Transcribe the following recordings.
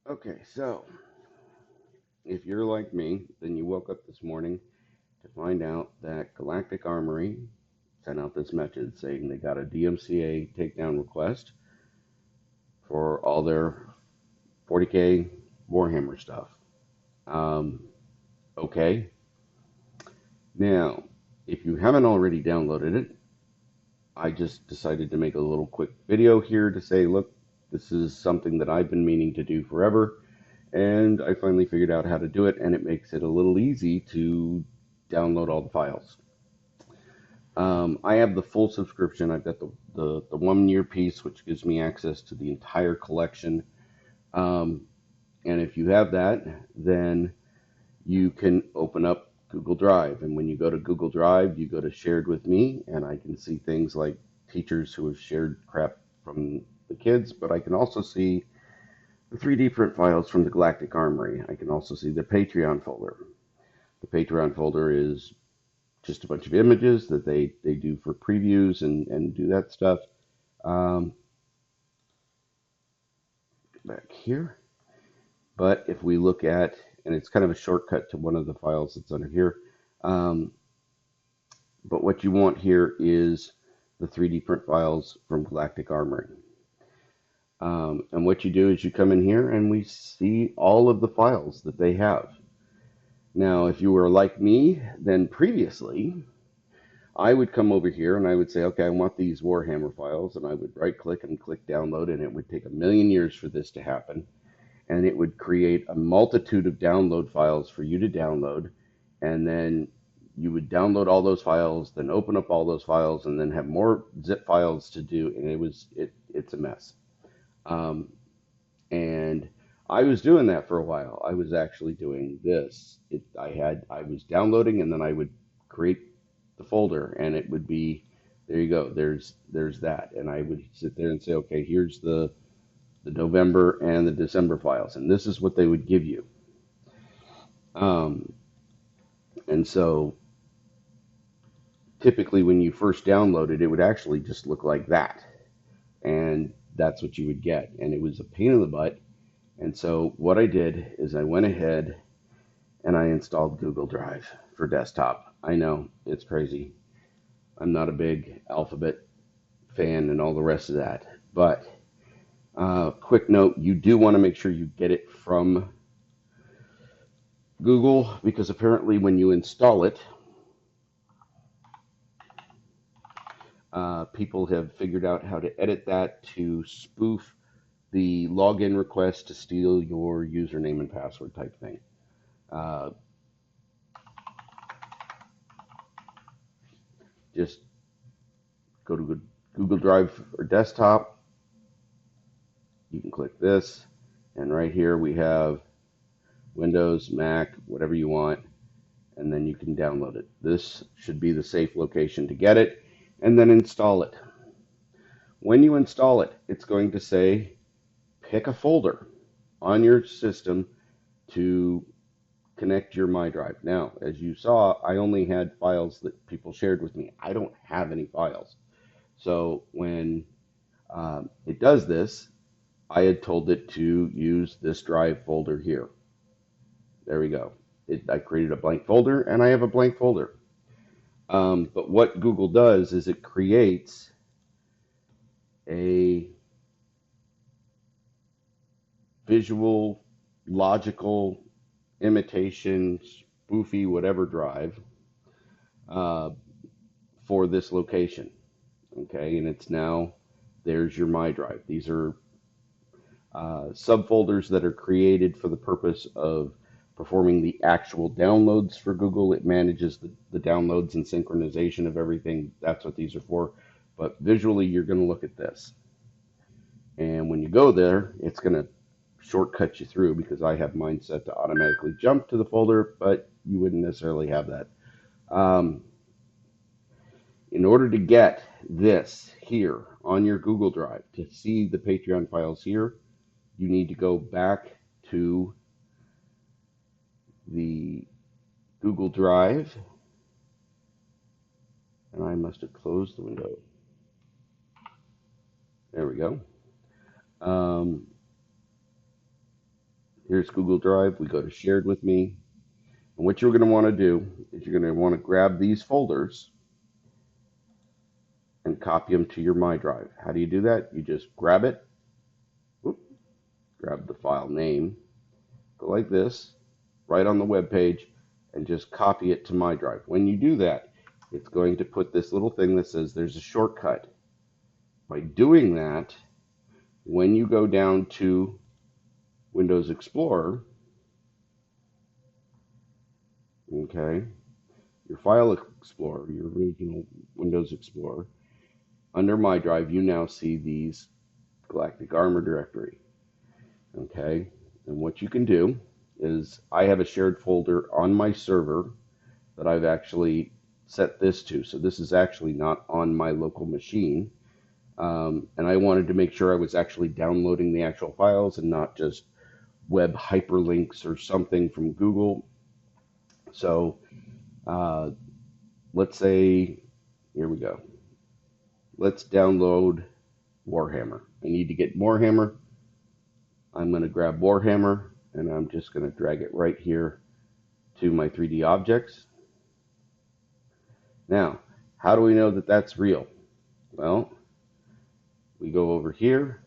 Okay, so if you're like me, then you woke up this morning to find out that Galactic Armory sent out this message saying they got a DMCA takedown request for all their 40K Warhammer stuff. Um, okay, now if you haven't already downloaded it, I just decided to make a little quick video here to say, look, this is something that I've been meaning to do forever, and I finally figured out how to do it, and it makes it a little easy to download all the files. I have the full subscription. I've got the 1 year piece, which gives me access to the entire collection. Um, and if you have that, then you can open up Google Drive. And when you go to Google Drive, you go to Shared with Me, and I can see things like teachers who have shared crap from the kids, but I can also see the three different files from the Galactic Armory. I can also see the Patreon folder. The Patreon folder is just a bunch of images that they do for previews and do that stuff. Um, Back here. But if we look at, and it's kind of a shortcut to one of the files that's under here, um, but what you want here is the three different files from Galactic Armory. And what you do is you come in here and we see all of the files that they have. Now, if you were like me, then previously, I would come over here and I would say, okay, I want these Warhammer files, and I would right click and click download, and it would take a million years for this to happen. And it would create a multitude of download files for you to download. And then you would download all those files, then open up all those files, and then have more zip files to do. And it's a mess. Um, and I was doing that for a while. I was actually doing this. I was downloading, and then I would create the folder, and it would be, there you go. There's that, and I would sit there and say, okay, here's the November and the December files, and this is what they would give you. Um, and so typically when you first download it, it would actually just look like that, and that's what you would get, and it was a pain in the butt. And so what I did is I went ahead and I installed Google Drive for desktop. I know it's crazy. I'm not a big Alphabet fan and all the rest of that, but quick note, you do want to make sure you get it from Google, because apparently when you install it, people have figured out how to edit that to spoof the login request to steal your username and password type thing. Uh, just go to Google Drive or desktop. You can click this, and right here we have Windows, Mac, whatever you want, and then you can download it. This should be the safe location to get it, and then install it. When you install it, it's going to say pick a folder on your system to connect your My Drive. Now, as you saw, I only had files that people shared with me. I don't have any files. So when it does this, I had told it to use this drive folder here. There we go. I created a blank folder, and I have a blank folder. But what Google does is it creates a visual, logical, imitation, spoofy, whatever drive uh, for this location. Okay, and it's now, there's your My Drive. These are subfolders that are created for the purpose of performing the actual downloads for Google. It manages the downloads and synchronization of everything. That's what these are for. But visually, you're going to look at this. And when you go there, it's going to shortcut you through, because I have mine set to automatically jump to the folder, but you wouldn't necessarily have that. Um, in order to get this here on your Google Drive, to see the Patreon files here, you need to go back to the Google Drive, and I must have closed the window. There we go. Um, Here's Google Drive. We go to shared with me. And what you're going to want to do is you're going to want to grab these folders and copy them to your My Drive. How do you do that? You just grab it, whoop, grab the file name, go like this, right on the web page, and just copy it to My Drive. When you do that, it's going to put this little thing that says there's a shortcut. By doing that, when you go down to Windows Explorer, okay, your File Explorer, your original Windows Explorer, under My Drive, you now see these Galactic Armor directory, okay? And what you can do is I have a shared folder on my server that I've actually set this to. So this is actually not on my local machine. And I wanted to make sure I was actually downloading the actual files and not just web hyperlinks or something from Google. So let's say, here we go. Let's download Warhammer. I need to get Warhammer. I'm going to grab Warhammer and I'm just going to drag it right here to my 3D objects. Now, how do we know that that's real? Well, we go over here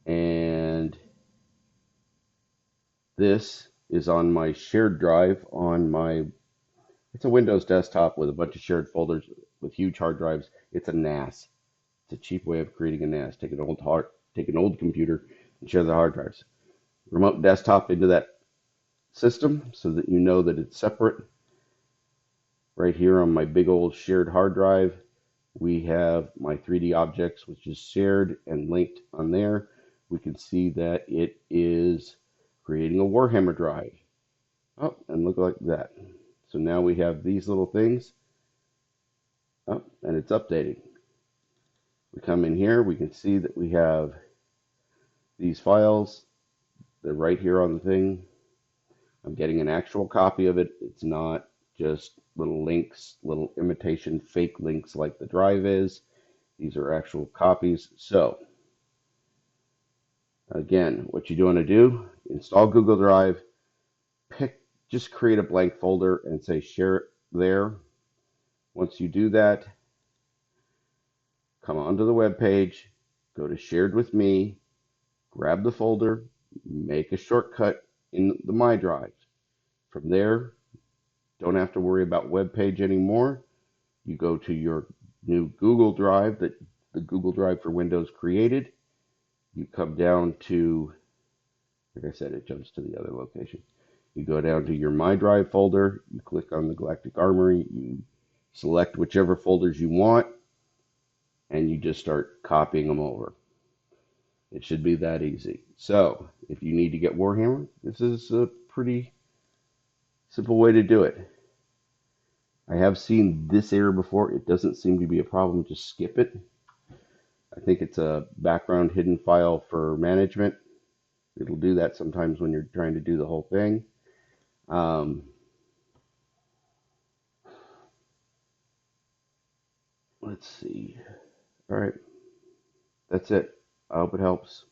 and this is on my shared drive on my, it's a Windows desktop with a bunch of shared folders with huge hard drives. It's a NAS. It's a cheap way of creating a NAS. Take an old computer and share the hard drives. Remote desktop into that system so that you know that it's separate. Right here on my big old shared hard drive, we have my 3D objects, which is shared and linked on there. We can see that it is creating a Warhammer drive. Oh, and look like that. So now we have these little things. Oh, and it's updating. We come in here, we can see that we have these files. They're right here on the thing. I'm getting an actual copy of it. It's not just little links, little imitation fake links like the drive is. These are actual copies. So, again, what you want to do, install Google Drive, just create a blank folder and say share it there. Once you do that, come onto the web page, go to shared with me, grab the folder, make a shortcut in the My Drive. From there, don't have to worry about web page anymore. You go to your new Google Drive that the Google Drive for Windows created. You come down to, like I said, it jumps to the other location. You go down to your My Drive folder, you click on the Galactic Armory, you select whichever folders you want, and you just start copying them over. It should be that easy. So, if you need to get Warhammer, this is a pretty simple way to do it. I have seen this error before. It doesn't seem to be a problem. Just skip it. I think it's a background hidden file for management. It'll do that sometimes when you're trying to do the whole thing. Let's see. All right. That's it. I hope it helps.